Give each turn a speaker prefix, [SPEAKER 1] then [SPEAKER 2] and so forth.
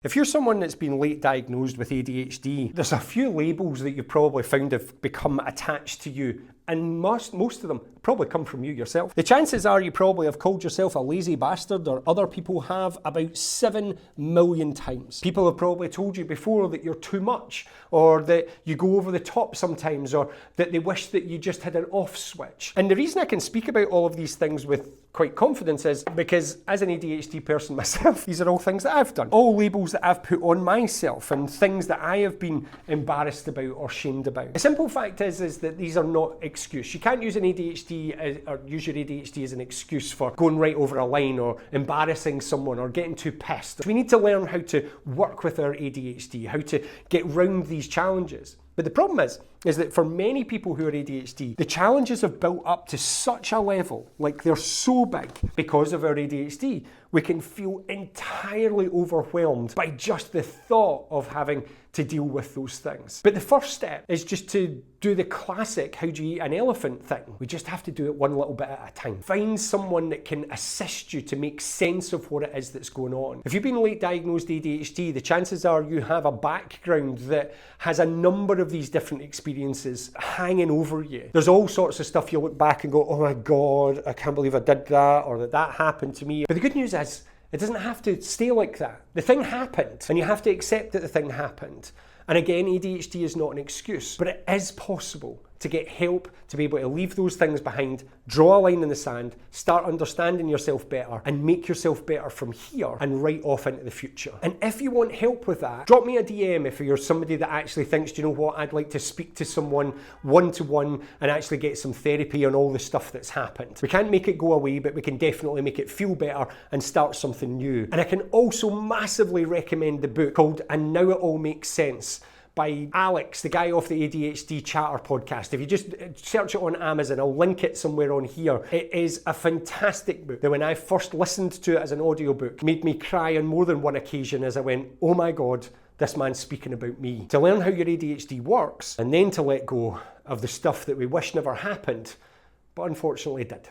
[SPEAKER 1] If you're someone that's been late diagnosed with ADHD, there's a few labels that you've probably found have become attached to you, and most of them probably come from you yourself. The chances are you probably have called yourself a lazy bastard, or other people have, about 7 million times. People have probably told you before that you're too much, or that you go over the top sometimes, or that they wish that you just had an off switch. And the reason I can speak about all of these things with quite confidence is because as an ADHD person myself, these are all things that I've done. All labels that I've put on myself and things that I have been embarrassed about or shamed about. The simple fact is that these are not excuse. You can't use an ADHD or use your ADHD as an excuse for going right over a line or embarrassing someone or getting too pissed. We need to learn how to work with our ADHD, how to get round these challenges. But the problem is that for many people who are ADHD, the challenges have built up to such a level, like they're so big because of our ADHD, we can feel entirely overwhelmed by just the thought of having to deal with those things. But the first step is just to do the classic how do you eat an elephant thing. We just have to do it one little bit at a time. Find someone that can assist you to make sense of what it is that's going on. If you've been late diagnosed ADHD, the chances are you have a background that has a number of these different experiences hanging over you. There's all sorts of stuff you look back and go, oh my God, I can't believe I did that, or that happened to me. But the good news is, it doesn't have to stay like that. The thing happened, and you have to accept that the thing happened. And again, ADHD is not an excuse, but it is possible to get help to be able to leave those things behind, draw a line in the sand, start understanding yourself better, and make yourself better from here and right off into the future. And if you want help with that, drop me a DM if you're somebody that actually thinks, do you know what, I'd like to speak to someone one-to-one and actually get some therapy on all the stuff that's happened. We can't make it go away, but we can definitely make it feel better and start something new. And I can also massively recommend the book called And Now It All Makes Sense by Alex, the guy off the ADHD Chatter podcast. If you just search it on Amazon, I'll link it somewhere on here. It is a fantastic book that when I first listened to it as an audiobook, made me cry on more than one occasion as I went, oh my God, this man's speaking about me. To learn how your ADHD works, and then to let go of the stuff that we wish never happened, but unfortunately did.